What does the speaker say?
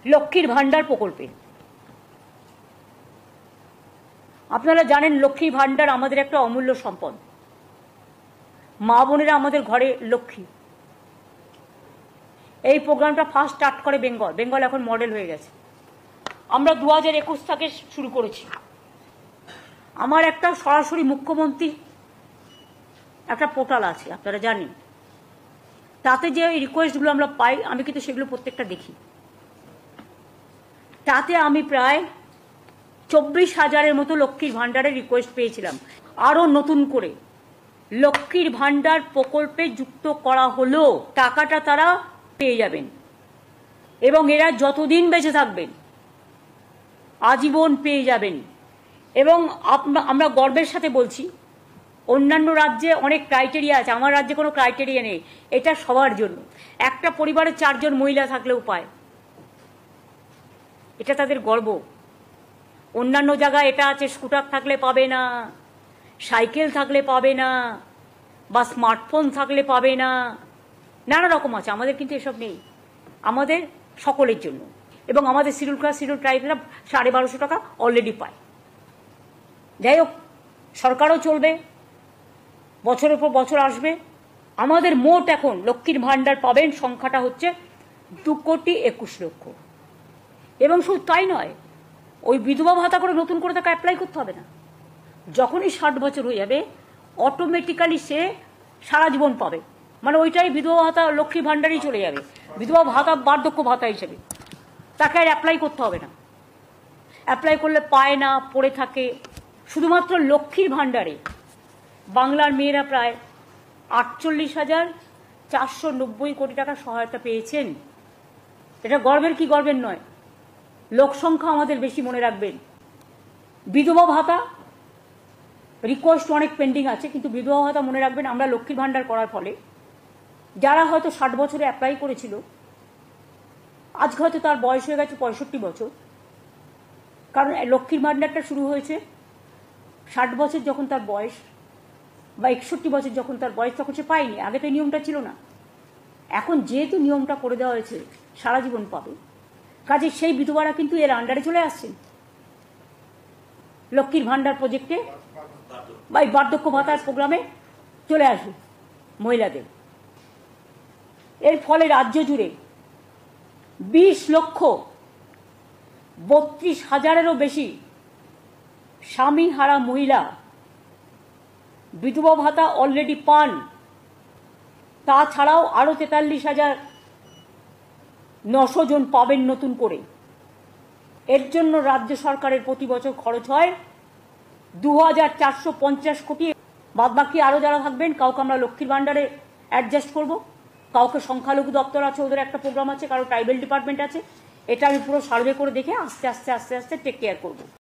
লক্ষ্মীর ভান্ডার প্রকল্পে। আপনারা জানেন লক্ষ্মীর ভান্ডার আমাদের একটা অমূল্য সম্পদ। মা বোনেরা আমাদের ঘরে লক্ষ্মী। এই প্রোগ্রামটা ফার্স্ট স্টার্ট করে বেঙ্গল। বেঙ্গল এখন মডেল হয়ে গেছে। আমরা 2021 থেকে শুরু করেছি। আমার একটা সরাসরি মুখ্যমন্ত্রী একটা পোর্টাল আছে, আপনারা জানেন। তাতে যে রিকোয়েস্টগুলো আমরা পাই, আমি কিন্তু সেগুলো প্রত্যেকটা দেখি। তাতে আমি প্রায় 24,000-এর মতো লক্ষ্মীর ভান্ডারের রিকোয়েস্ট পেয়েছিলাম। আরও নতুন করে লক্ষ্মীর ভান্ডার প্রকল্পে যুক্ত করা হলো। টাকাটা তারা পেয়ে যাবেন এবং এরা যতদিন বেঁচে থাকবেন আজীবন পেয়ে যাবেন। এবং আমরা গর্বের সাথে বলছি, অন্যান্য রাজ্যে অনেক ক্রাইটেরিয়া আছে, আমার রাজ্যে কোনো ক্রাইটেরিয়া নেই। এটা সবার জন্য। একটা পরিবারে 4 জন মহিলা থাকলেও পায়। এটা তাদের গর্ব। অন্যান্য জায়গায় এটা আছে, স্কুটার থাকলে পাবে না, সাইকেল থাকলে পাবে না, বা স্মার্টফোন থাকলে পাবে না, নানা রকম আছে। আমাদের কিন্তু এসব নেই। আমাদের সকলের জন্য। এবং আমাদের শিডিউল কাস্ট শিডিউল ট্রাইবরা 1250 টাকা অলরেডি পায়। যাই হোক, সরকারও চলবে, বছরের পর বছর আসবে। আমাদের মোট এখন লক্ষ্মীর ভান্ডার পাবেন সংখ্যাটা হচ্ছে 2,21,00,000। এবং শুধু তাই নয়, ওই বিধবা ভাতা করে নতুন করে তাকে অ্যাপ্লাই করতে হবে না। যখনই 60 বছর হয়ে যাবে অটোমেটিক্যালি সে সারা জীবন পাবে। মানে ওইটাই বিধবা ভাতা লক্ষ্মী ভান্ডারেই চলে যাবে। বিধবা ভাতা বার্ধক্য ভাতা হিসেবে তাকে আর অ্যাপ্লাই করতে হবে না। অ্যাপ্লাই করলে পায় না, পড়ে থাকে। শুধুমাত্র লক্ষ্মীর ভান্ডারে বাংলার মেয়েরা প্রায় 48,490 কোটি টাকা সহায়তা পেয়েছেন। এটা গর্বের কি গর্বের নয়? লোক সংখ্যা আমাদের বেশি, মনে রাখবেন। বিধবা ভাতা রিকোয়েস্ট অনেক পেন্ডিং আছে, কিন্তু বিধবা ভাতা মনে রাখবেন, আমরা লক্ষ্মীর ভান্ডার করার ফলে যারা হয়তো 60 বছরে অ্যাপ্লাই করেছিল, আজকে হয়তো তার বয়স হয়ে গেছে 65 বছর। কারণ লক্ষ্মীর ভান্ডারটা শুরু হয়েছে 60 বছর যখন তার বয়স, বা 61 বছর যখন তার বয়স, তখন সে পায়নি। আগে তো নিয়মটা ছিল না। এখন যেহেতু নিয়মটা করে দেওয়া হয়েছে, সারা জীবন পাবে। কাজে সেই বিধবারা কিন্তু এর আন্ডারে চলে আসছেন লক্ষ্মীর ভান্ডার প্রজেক্টে, বা এই বার্ধক্য ভাতার প্রোগ্রামে চলে আসবে মহিলাদের। এর ফলে রাজ্য জুড়ে 20,32,000-এরও বেশি স্বামী হারা মহিলা বিধবা ভাতা অলরেডি পান। তাছাড়াও আরও 43,900 জন পাবেন নতুন করে। এর জন্য রাজ্য সরকারের প্রতি বছর খরচ হয় 2,450 কোটি। বাদবাকি আরও যারা থাকবেন, কাউকে আমরা লক্ষ্মীর ভান্ডারে অ্যাডজাস্ট করব, কাউকে সংখ্যালঘু দপ্তর আছে, ওদের একটা প্রোগ্রাম আছে, কারো ট্রাইবেল ডিপার্টমেন্ট আছে। এটা আমি পুরো সার্ভে করে দেখে আস্তে আস্তে টেক কেয়ার করব।